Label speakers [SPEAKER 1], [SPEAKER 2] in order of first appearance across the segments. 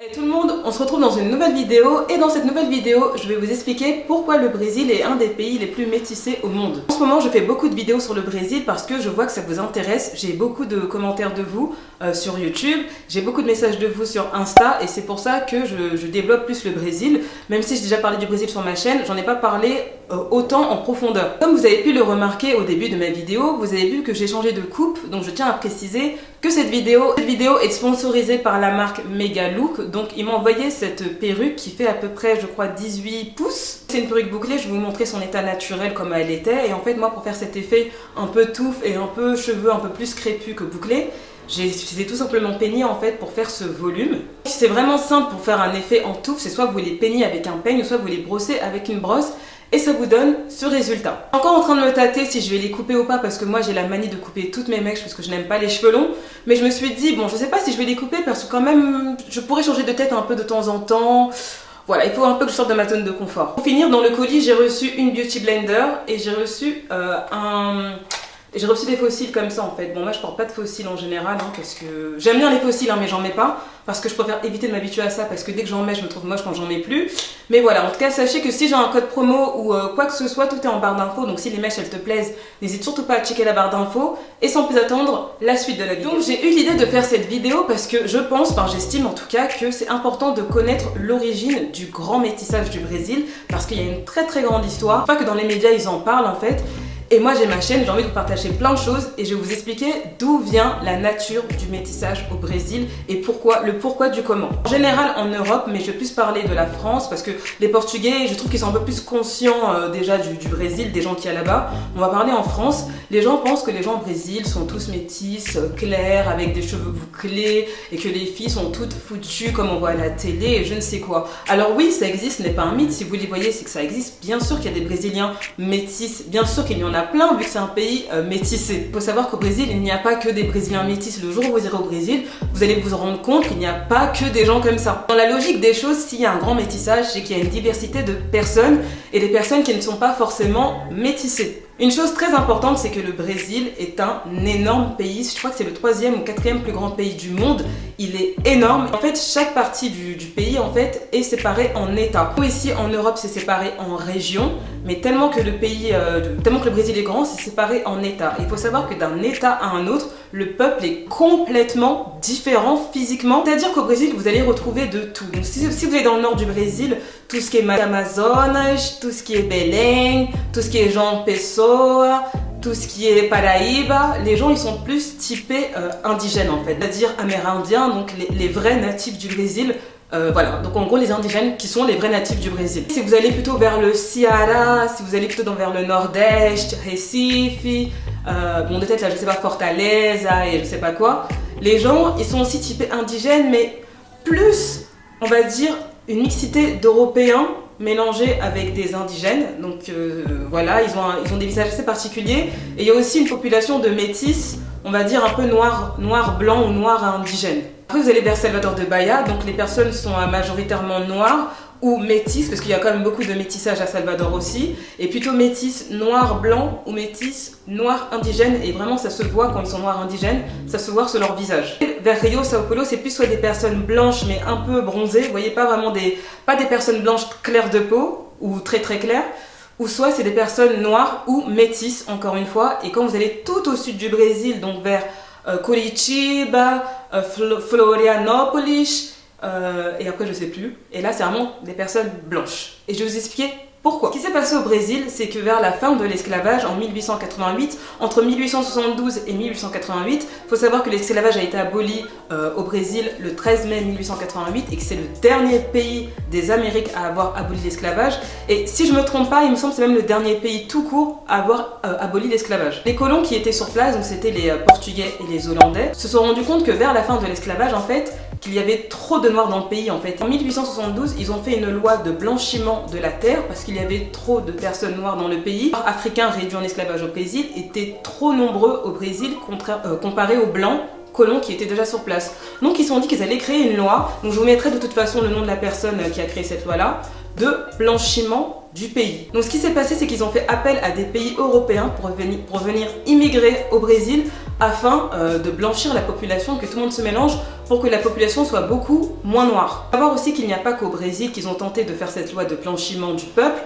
[SPEAKER 1] Hey tout le monde, on se retrouve dans une nouvelle vidéo et dans cette nouvelle vidéo, je vais vous expliquer pourquoi le Brésil est un des pays les plus métissés au monde. En ce moment, je fais beaucoup de vidéos sur le Brésil parce que je vois que ça vous intéresse. J'ai beaucoup de commentaires de vous sur YouTube, j'ai beaucoup de messages de vous sur Insta et c'est pour ça que je développe plus le Brésil. Même si j'ai déjà parlé du Brésil sur ma chaîne, j'en ai pas parlé autant en profondeur. Comme vous avez pu le remarquer au début de ma vidéo, vous avez vu que j'ai changé de coupe, donc je tiens à préciser que cette vidéo est sponsorisée par la marque Megalook. Donc ils m'ont envoyé cette perruque qui fait à peu près, je crois, 18 pouces. C'est une perruque bouclée, je vais vous montrer son état naturel comme elle était. Et en fait, moi, pour faire cet effet un peu touffe et un peu cheveux un peu plus crépus que bouclés, j'ai tout simplement peigné en fait pour faire ce volume. C'est vraiment simple pour faire un effet en touffe, c'est soit vous les peignez avec un peigne, soit vous les brossez avec une brosse. Et ça vous donne ce résultat. Encore en train de me tâter si je vais les couper ou pas parce que moi j'ai la manie de couper toutes mes mèches parce que je n'aime pas les cheveux longs. Mais je me suis dit, bon je sais pas si je vais les couper parce que quand même je pourrais changer de tête un peu de temps en temps. Voilà, il faut un peu que je sorte de ma zone de confort. Pour finir, dans le colis j'ai reçu une Beauty Blender et j'ai reçu des fossiles comme ça en fait. Bon moi je porte pas de fossiles en général parce que j'aime bien les fossiles mais j'en mets pas. Parce que je préfère éviter de m'habituer à ça parce que dès que j'en mets je me trouve moche quand j'en mets plus. Mais voilà, en tout cas sachez que si j'ai un code promo ou quoi que ce soit, tout est en barre d'infos. Donc si les mèches elles te plaisent, n'hésite surtout pas à checker la barre d'infos. Et sans plus attendre, la suite de la vidéo. Donc j'ai eu l'idée de faire cette vidéo parce que je pense, j'estime en tout cas que c'est important de connaître l'origine du grand métissage du Brésil. Parce qu'il y a une très très grande histoire. Pas que dans les médias ils en parlent en fait. Et moi j'ai ma chaîne, j'ai envie de vous partager plein de choses et je vais vous expliquer d'où vient la nature du métissage au Brésil et le pourquoi du comment. En général en Europe, mais je vais plus parler de la France parce que les Portugais, je trouve qu'ils sont un peu plus conscients déjà du Brésil, des gens qu'il y a là-bas. On va parler en France. Les gens pensent que les gens au Brésil sont tous métis, clairs, avec des cheveux bouclés et que les filles sont toutes foutues comme on voit à la télé et je ne sais quoi. Alors oui, ça existe, ce n'est pas un mythe. Si vous les voyez, c'est que ça existe. Bien sûr qu'il y a des Brésiliens métis, bien sûr qu'il y en a plein vu que c'est un pays métissé. Il faut savoir qu'au Brésil, il n'y a pas que des Brésiliens métis. Le jour où vous irez au Brésil, vous allez vous rendre compte qu'il n'y a pas que des gens comme ça. Dans la logique des choses, s'il y a un grand métissage, c'est qu'il y a une diversité de personnes et des personnes qui ne sont pas forcément métissées. Une chose très importante, c'est que le Brésil est un énorme pays. Je crois que c'est le 3e ou 4e plus grand pays du monde. Il est énorme. En fait, chaque partie du pays en fait est séparée en États. Nous ici en Europe, c'est séparé en régions, mais tellement que le Brésil est grand, c'est séparé en États. Il faut savoir que d'un État à un autre, le peuple est complètement différent physiquement. C'est-à-dire qu'au Brésil, vous allez retrouver de tout. Donc, si vous êtes dans le nord du Brésil, tout ce qui est Amazonas, tout ce qui est Belém, tout ce qui est João Pessoa, tout ce qui est Paraíba, les gens ils sont plus typés indigènes en fait, c'est-à-dire amérindiens, donc les vrais natifs du Brésil. Voilà, donc en gros les indigènes qui sont les vrais natifs du Brésil. Si vous allez plutôt vers le Ceará, si vous allez plutôt vers le nord-est, Recife, bon de tête là je sais pas, Fortaleza et je sais pas quoi, les gens ils sont aussi typés indigènes mais plus on va dire une mixité d'Européens mélangés avec des indigènes, donc voilà, ils ont des visages assez particuliers et il y a aussi une population de métis, on va dire un peu noir blanc ou noir indigène. Après vous allez vers Salvador de Bahia, donc les personnes sont majoritairement noires ou métis, parce qu'il y a quand même beaucoup de métissage à Salvador aussi, et plutôt métis noir blanc ou métis noir indigène, et vraiment ça se voit quand ils sont noirs indigènes, ça se voit sur leur visage. Vers Rio, Sao Paulo, c'est plus soit des personnes blanches mais un peu bronzées, vous voyez, pas des personnes blanches claires de peau, ou très très claires, ou soit c'est des personnes noires ou métisses, encore une fois, et quand vous allez tout au sud du Brésil, donc vers Curitiba, Florianópolis, et après je sais plus, et là c'est vraiment des personnes blanches. Et je vais vous expliquer pourquoi. Ce qui s'est passé au Brésil, c'est que vers la fin de l'esclavage, en 1888, entre 1872 et 1888, il faut savoir que l'esclavage a été aboli au Brésil le 13 mai 1888 et que c'est le dernier pays des Amériques à avoir aboli l'esclavage. Et si je me trompe pas, il me semble que c'est même le dernier pays tout court à avoir aboli l'esclavage. Les colons qui étaient sur place, donc c'était les Portugais et les Hollandais, se sont rendus compte que vers la fin de l'esclavage, en fait, qu'il y avait trop de noirs dans le pays en fait. En 1872, ils ont fait une loi de blanchiment de la terre parce qu'il y avait trop de personnes noires dans le pays. Les Africains réduits en esclavage au Brésil étaient trop nombreux au Brésil comparé aux blancs colons qui étaient déjà sur place. Donc ils se sont dit qu'ils allaient créer une loi, donc je vous mettrai de toute façon le nom de la personne qui a créé cette loi-là, de blanchiment du pays. Donc ce qui s'est passé, c'est qu'ils ont fait appel à des pays européens pour venir immigrer au Brésil afin de blanchir la population, que tout le monde se mélange pour que la population soit beaucoup moins noire. Il faut savoir aussi qu'il n'y a pas qu'au Brésil qu'ils ont tenté de faire cette loi de blanchiment du peuple.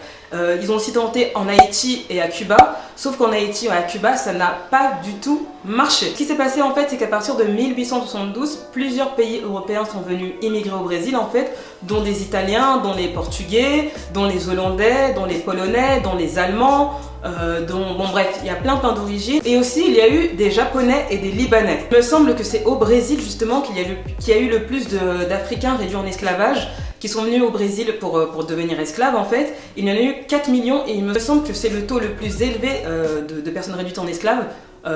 [SPEAKER 1] Ils ont aussi tenté en Haïti et à Cuba, sauf qu'en Haïti et à Cuba, ça n'a pas du tout marché. Ce qui s'est passé en fait, c'est qu'à partir de 1872, plusieurs pays européens sont venus immigrer au Brésil en fait, dont des Italiens, dont les Portugais, dont les Hollandais, dont les Polonais, dont les Allemands, bon bref, il y a plein d'origines. Et aussi, il y a eu des Japonais et des Libanais. Il me semble que c'est au Brésil justement qu'il y a eu le plus d'Africains réduits en esclavage, qui sont venus au Brésil pour devenir esclaves en fait. Il y en a eu 4 millions et il me semble que c'est le taux le plus élevé de personnes réduites en esclaves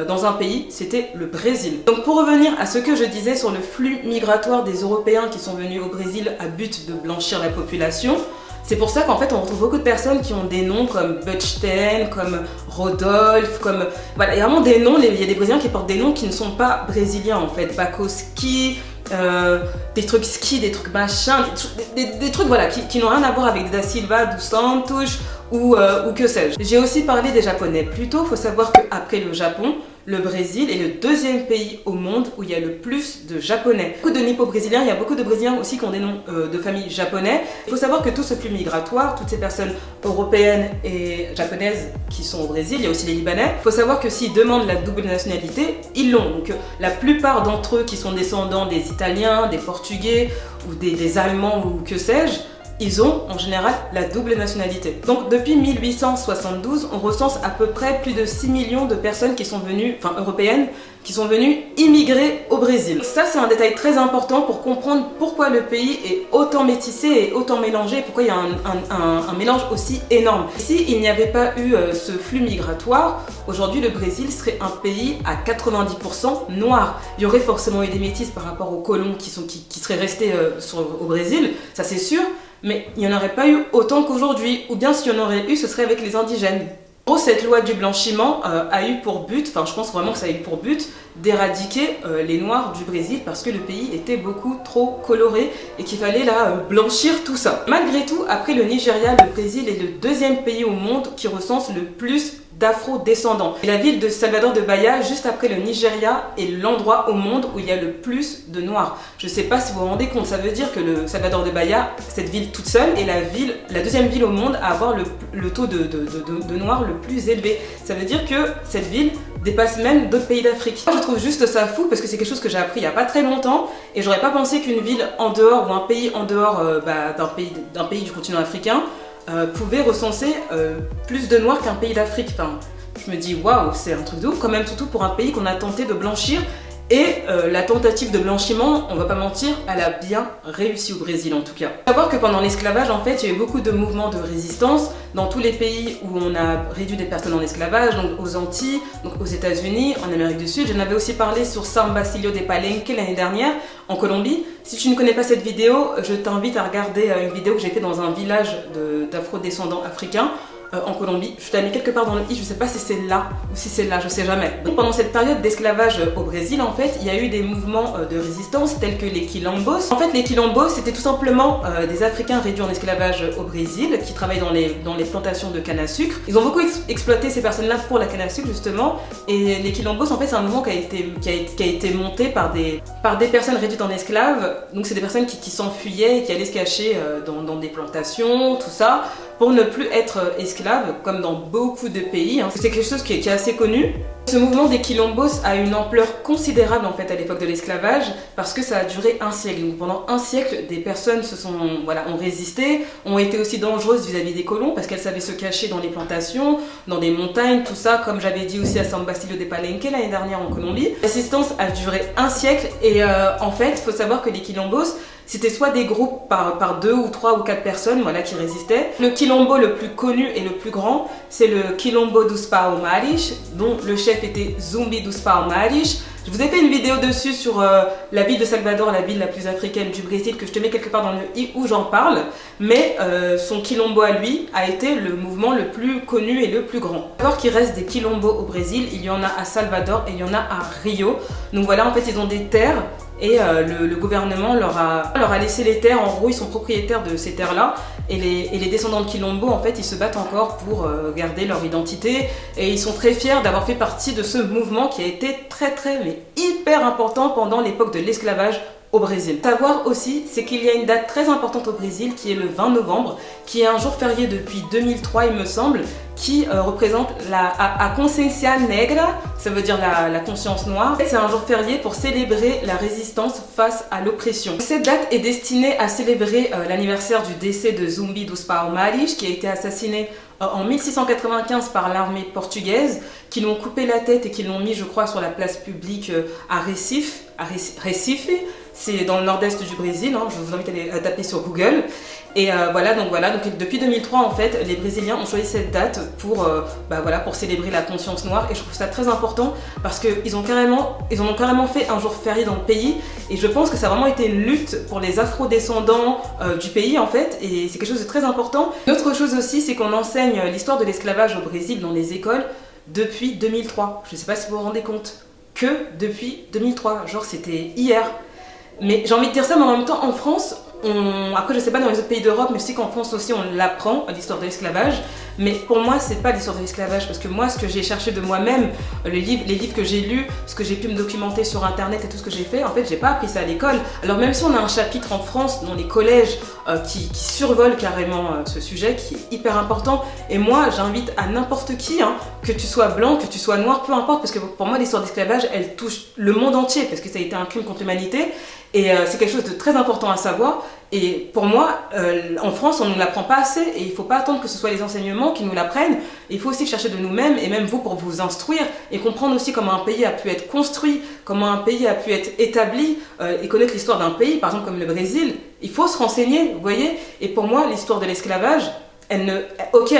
[SPEAKER 1] dans un pays, c'était le Brésil. Donc pour revenir à ce que je disais sur le flux migratoire des Européens qui sont venus au Brésil à but de blanchir la population, c'est pour ça qu'en fait on retrouve beaucoup de personnes qui ont des noms comme Butstein, comme Rodolphe, comme... Voilà, il y a vraiment des noms, il y a des Brésiliens qui portent des noms qui ne sont pas brésiliens en fait. Bakoski, des trucs ski, des trucs machin, des trucs voilà, qui n'ont rien à voir avec Da Silva, dos Santos ou que sais-je. J'ai aussi parlé des Japonais plus tôt. Il faut savoir qu'après le Japon, le Brésil est le deuxième pays au monde où il y a le plus de Japonais. Beaucoup de Nippo-brésiliens, il y a beaucoup de Brésiliens aussi qui ont des noms de famille japonais. Il faut savoir que tout ce flux migratoire, toutes ces personnes européennes et japonaises qui sont au Brésil, il y a aussi les Libanais. Il faut savoir que s'ils demandent la double nationalité, ils l'ont. Donc la plupart d'entre eux qui sont descendants des Italiens, des Portugais ou des Allemands ou que sais-je, ils ont en général la double nationalité. Donc depuis 1872, on recense à peu près plus de 6 millions de personnes qui sont venues, enfin européennes, qui sont venues immigrer au Brésil. Ça c'est un détail très important pour comprendre pourquoi le pays est autant métissé et autant mélangé, et pourquoi il y a un mélange aussi énorme. S'il n'y avait pas eu ce flux migratoire, aujourd'hui le Brésil serait un pays à 90% noir. Il y aurait forcément eu des métis par rapport aux colons qui seraient restés au Brésil, ça c'est sûr, mais il n'y en aurait pas eu autant qu'aujourd'hui, ou bien s'il y en aurait eu, ce serait avec les indigènes. En gros, cette loi du blanchiment a eu pour but, enfin je pense vraiment que ça a eu pour but, d'éradiquer les Noirs du Brésil parce que le pays était beaucoup trop coloré et qu'il fallait là blanchir tout ça. Malgré tout, après le Nigeria, le Brésil est le deuxième pays au monde qui recense le plus d'afro-descendants. Et la ville de Salvador de Bahia, juste après le Nigeria, est l'endroit au monde où il y a le plus de Noirs. Je ne sais pas si vous vous rendez compte, ça veut dire que le Salvador de Bahia, cette ville toute seule, est la deuxième ville au monde à avoir le taux de Noirs le plus élevé. Ça veut dire que cette ville dépasse même d'autres pays d'Afrique. Je trouve juste ça fou parce que c'est quelque chose que j'ai appris il n'y a pas très longtemps et j'aurais pas pensé qu'une ville en dehors ou un pays en dehors d'un pays du continent africain pouvait recenser plus de Noirs qu'un pays d'Afrique. Enfin, je me dis waouh, c'est un truc de ouf quand même, surtout pour un pays qu'on a tenté de blanchir. Et la tentative de blanchiment, on va pas mentir, elle a bien réussi au Brésil en tout cas. Il faut savoir que pendant l'esclavage, en fait, il y a eu beaucoup de mouvements de résistance dans tous les pays où on a réduit des personnes en esclavage, donc aux Antilles, donc aux États-Unis, en Amérique du Sud. J'en avais aussi parlé sur San Basilio de Palenque l'année dernière, en Colombie. Si tu ne connais pas cette vidéo, je t'invite à regarder une vidéo que j'ai fait dans un village d'afro-descendants africains. En Colombie. Je t'ai mis quelque part dans le i, je sais pas si c'est là ou si c'est là, je sais jamais. Donc, pendant cette période d'esclavage au Brésil, en fait, il y a eu des mouvements de résistance tels que les quilombos. En fait, les quilombos, c'était tout simplement des Africains réduits en esclavage au Brésil qui travaillent dans les plantations de canne à sucre. Ils ont beaucoup exploité ces personnes-là pour la canne à sucre justement. Et les quilombos, en fait, c'est un mouvement qui a été monté par des personnes réduites en esclaves. Donc, c'est des personnes qui s'enfuyaient et qui allaient se cacher dans des plantations, tout ça, pour ne plus être esclaves, comme dans beaucoup de pays. C'est quelque chose qui est assez connu. Ce mouvement des quilombos a une ampleur considérable en fait à l'époque de l'esclavage parce que ça a duré un siècle. Donc pendant un siècle, des personnes ont résisté, ont été aussi dangereuses vis-à-vis des colons parce qu'elles savaient se cacher dans les plantations, dans des montagnes, tout ça, comme j'avais dit aussi à San Basilio de Palenque l'année dernière en Colombie. La résistance a duré un siècle et en fait, il faut savoir que les quilombos, c'était soit des groupes par 2 ou 3 ou 4 personnes qui résistaient. Le quilombo le plus connu et le plus grand, c'est le Quilombo dos Palmares, dont le chef était Zumbi dos Palmares. Je vous ai fait une vidéo dessus sur la ville de Salvador, la ville la plus africaine du Brésil, que je te mets quelque part dans le i où j'en parle. Mais son quilombo à lui a été le mouvement le plus connu et le plus grand. Alors qu'il reste des quilombos au Brésil, il y en a à Salvador et il y en a à Rio. Donc voilà, en fait, ils ont des terres. et le gouvernement leur a laissé les terres. En gros, ils sont propriétaires de ces terres-là, et les descendants de Quilombo, en fait, ils se battent encore pour garder leur identité, et ils sont très fiers d'avoir fait partie de ce mouvement qui a été mais hyper important pendant l'époque de l'esclavage au Brésil. Savoir aussi, c'est qu'il y a une date très importante au Brésil qui est le 20 novembre, qui est un jour férié depuis 2003 il me semble, qui représente a Consciência Negra, ça veut dire la conscience noire. C'est un jour férié pour célébrer la résistance face à l'oppression. Cette date est destinée à célébrer l'anniversaire du décès de Zumbi dos Palmares, qui a été assassiné en 1695 par l'armée portugaise, qui l'ont coupé la tête et qui l'ont mis, je crois, sur la place publique à Recife. C'est dans le nord-est du Brésil, hein, je vous invite à taper sur Google. Et voilà, donc depuis 2003, en fait, les Brésiliens ont choisi cette date pour célébrer la conscience noire. Et je trouve ça très important parce qu'ils ont carrément fait un jour férié dans le pays. Et je pense que ça a vraiment été une lutte pour les afro-descendants du pays, en fait. Et c'est quelque chose de très important. Une autre chose aussi, c'est qu'on enseigne l'histoire de l'esclavage au Brésil dans les écoles depuis 2003. Je ne sais pas si vous vous rendez compte que depuis 2003. Genre, c'était hier. Mais j'ai envie de dire ça, mais en même temps, en France, après je sais pas dans les autres pays d'Europe, mais je sais qu'en France aussi on l'apprend, l'histoire de l'esclavage. Mais pour moi, c'est pas l'histoire de l'esclavage, parce que moi, ce que j'ai cherché de moi-même, les livres que j'ai lus, ce que j'ai pu me documenter sur internet et tout ce que j'ai fait, en fait, j'ai pas appris ça à l'école. Alors même si on a un chapitre en France dans les collèges qui survole carrément ce sujet, qui est hyper important, et moi, j'invite à n'importe qui, hein, que tu sois blanc, que tu sois noir, peu importe, parce que pour moi, l'histoire d'esclavage, elle touche le monde entier, parce que ça a été un crime contre l'humanité, et c'est quelque chose de très important à savoir. Et pour moi, en France, on ne nous l'apprend pas assez, et il ne faut pas attendre que ce soit les enseignements qui nous l'apprennent. Il faut aussi chercher de nous-mêmes, et même vous, pour vous instruire, et comprendre aussi comment un pays a pu être construit, comment un pays a pu être établi, et connaître l'histoire d'un pays, par exemple comme le Brésil. Il faut se renseigner, vous voyez. Et pour moi, l'histoire de l'esclavage, elle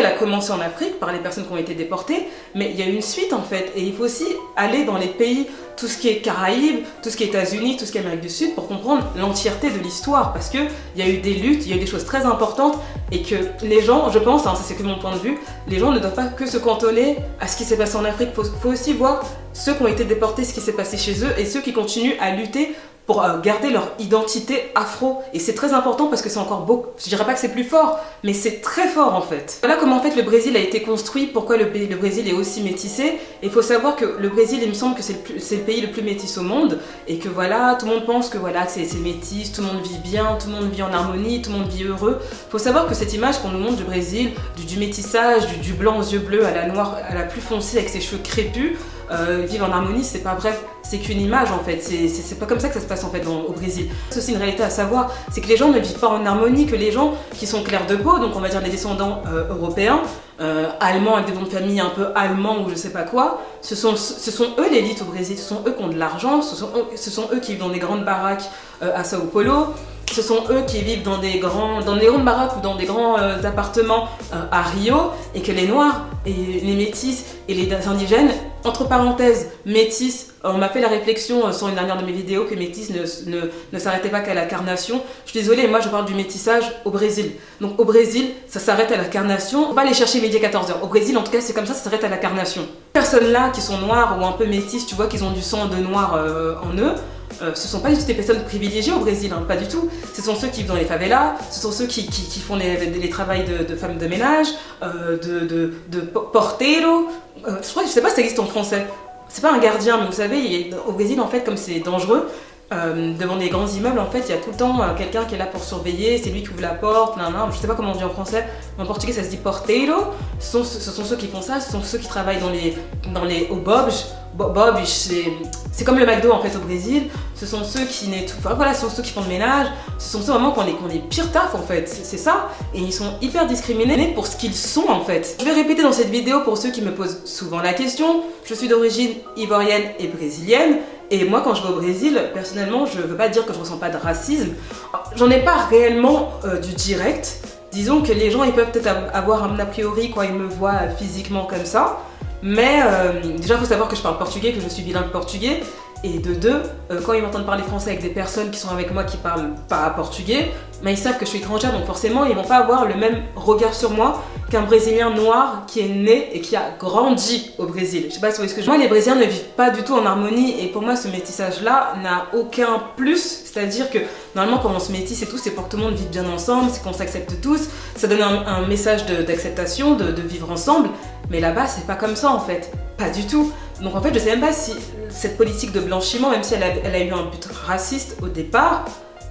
[SPEAKER 1] a commencé en Afrique par les personnes qui ont été déportées, mais il y a eu une suite en fait. Et il faut aussi aller dans les pays, tout ce qui est Caraïbes, tout ce qui est États-Unis, tout ce qui est Amérique du Sud, pour comprendre l'entièreté de l'histoire. Parce qu'il y a eu des luttes, il y a eu des choses très importantes, et que les gens, je pense, hein, ça c'est que mon point de vue, les gens ne doivent pas que se cantonner à ce qui s'est passé en Afrique. Il faut aussi voir ceux qui ont été déportés, ce qui s'est passé chez eux, et ceux qui continuent à lutter pour garder leur identité afro. Et c'est très important parce que c'est encore beau. Je dirais pas que c'est plus fort, mais c'est très fort en fait. Voilà comment en fait le Brésil a été construit, pourquoi le Brésil est aussi métissé. Et il faut savoir que le Brésil, il me semble que c'est le pays le plus métis au monde, et que voilà, tout le monde pense que voilà, c'est métis, tout le monde vit bien, tout le monde vit en harmonie, tout le monde vit heureux. Il faut savoir que cette image qu'on nous montre du Brésil, du métissage, du blanc aux yeux bleus à la noire, à la plus foncée avec ses cheveux crépus, vivre en harmonie, c'est pas vrai, c'est qu'une image en fait, c'est pas comme ça que ça se passe en fait au Brésil. C'est aussi une réalité à savoir, c'est que les gens ne vivent pas en harmonie, que les gens qui sont clairs de peau, donc on va dire les descendants européens, allemands avec des noms de famille un peu allemands ou je sais pas quoi, ce sont eux l'élite au Brésil, ce sont eux qui ont de l'argent, ce sont eux qui vivent dans des grandes baraques à Sao Paulo. Ce sont eux qui vivent dans des grandes baraques ou dans des grands appartements à Rio, et que les Noirs et les Métis et les Indigènes, entre parenthèses, Métis, on m'a fait la réflexion sur une dernière de mes vidéos que Métis ne s'arrêtait pas qu'à la carnation. Je suis désolée, moi je parle du métissage au Brésil. Donc au Brésil, ça s'arrête à la carnation. On va pas aller chercher midi à 14h. Au Brésil, en tout cas, c'est comme ça s'arrête à la carnation. Les personnes là qui sont noires ou un peu métisses, tu vois qu'ils ont du sang de noir en eux, ce sont pas du tout des personnes privilégiées au Brésil, hein, pas du tout. Ce sont ceux qui vivent dans les favelas, ce sont ceux qui font les travails de femmes de ménage, de porteiro. Je sais pas si ça existe en français. C'est pas un gardien, mais vous savez, au Brésil, en fait, comme c'est dangereux, devant des grands immeubles, en fait, il y a tout le temps quelqu'un qui est là pour surveiller, c'est lui qui ouvre la porte, je sais pas comment on dit en français, mais en portugais ça se dit porteiro. Ce sont ceux qui font ça, ce sont ceux qui travaillent au bobs. Bobs, c'est comme le McDo en fait au Brésil, ce sont ceux qui nettoient, enfin, voilà, ce sont ceux qui font le ménage, ce sont ceux vraiment qui ont les pires taf en fait, c'est ça, et ils sont hyper discriminés pour ce qu'ils sont en fait. Je vais répéter dans cette vidéo pour ceux qui me posent souvent la question, je suis d'origine ivoirienne et brésilienne, et moi quand je vais au Brésil, personnellement, je veux pas dire que je ressens pas de racisme, j'en ai pas réellement du direct, disons que les gens ils peuvent peut-être avoir un a priori quand ils me voient physiquement comme ça. Mais déjà, il faut savoir que je parle portugais, que je suis bilingue portugais. Et de deux, quand ils m'entendent parler français avec des personnes qui sont avec moi qui parlent pas portugais, mais ils savent que je suis étrangère, donc forcément ils vont pas avoir le même regard sur moi qu'un Brésilien noir qui est né et qui a grandi au Brésil. Je sais pas si vous voyez ce que je veux dire. Moi, les Brésiliens ne vivent pas du tout en harmonie, et pour moi ce métissage là n'a aucun plus, c'est-à-dire que normalement quand on se métisse et tout, c'est pour que tout le monde vive bien ensemble, c'est qu'on s'accepte tous, ça donne un message d'acceptation, de vivre ensemble, mais là-bas c'est pas comme ça en fait, pas du tout. Donc en fait je sais même pas si cette politique de blanchiment, même si elle a eu un but raciste au départ,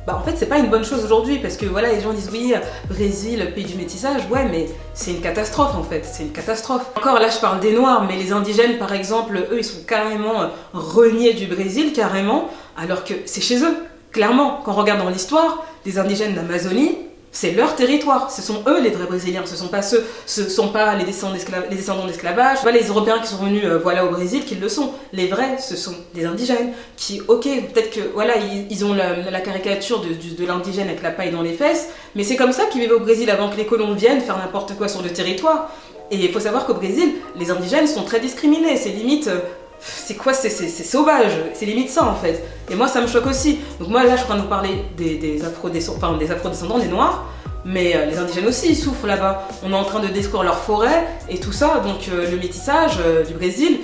[SPEAKER 1] bah en fait c'est pas une bonne chose aujourd'hui, parce que voilà, les gens disent oui, Brésil, pays du métissage, ouais, mais c'est une catastrophe en fait, c'est une catastrophe. Encore là je parle des noirs, mais les indigènes par exemple, eux ils sont carrément reniés du Brésil, carrément, alors que c'est chez eux, clairement. Quand on regarde dans l'histoire, les indigènes d'Amazonie, c'est leur territoire, ce sont eux les vrais Brésiliens, ce sont pas les descendants d'esclavage, pas les Européens qui sont venus voilà, au Brésil qui le sont. Les vrais, ce sont des indigènes qui, ok, peut-être que voilà, ils ont la caricature de l'indigène avec la paille dans les fesses, mais c'est comme ça qu'ils vivaient au Brésil avant que les colons viennent faire n'importe quoi sur le territoire. Et il faut savoir qu'au Brésil, les indigènes sont très discriminés, c'est limite... c'est quoi, c'est sauvage, c'est limite ça en fait. Et moi ça me choque aussi. Donc moi là je suis en train de vous parler des afro-descendants, des noirs, mais les indigènes aussi ils souffrent là-bas. On est en train de détruire leurs forêts et tout ça, donc le métissage du Brésil,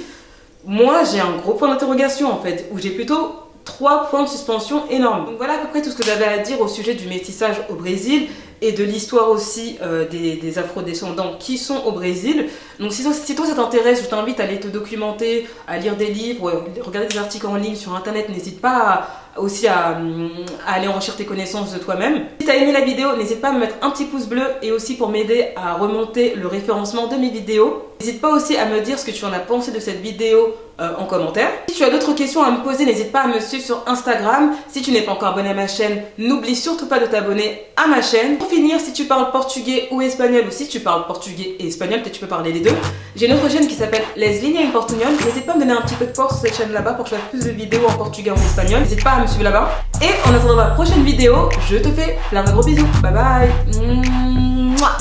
[SPEAKER 1] moi j'ai un gros point d'interrogation en fait, où j'ai plutôt 3 points de suspension énormes. Donc voilà à peu près tout ce que j'avais à dire au sujet du métissage au Brésil et de l'histoire aussi des afro-descendants qui sont au Brésil. Donc si toi ça t'intéresse, je t'invite à aller te documenter, à lire des livres, regarder des articles en ligne sur internet. N'hésite pas aussi à aller enrichir tes connaissances de toi-même. Si t'as aimé la vidéo, n'hésite pas à me mettre un petit pouce bleu, et aussi pour m'aider à remonter le référencement de mes vidéos. N'hésite pas aussi à me dire ce que tu en as pensé de cette vidéo en commentaire. Si tu as d'autres questions à me poser, n'hésite pas à me suivre sur Instagram. Si tu n'es pas encore abonné à ma chaîne, n'oublie surtout pas de t'abonner à ma chaîne. Pour finir, si tu parles portugais ou espagnol, ou si tu parles portugais et espagnol, peut-être tu peux parler les deux, j'ai une autre chaîne qui s'appelle Les Lignes en Portugnol. N'hésite pas à me donner un petit peu de force sur cette chaîne là-bas pour que je fasse plus de vidéos en portugais ou en espagnol. N'hésite pas à me suivre là-bas. Et en attendant ma prochaine vidéo, je te fais plein de gros bisous. Bye bye. Mouah.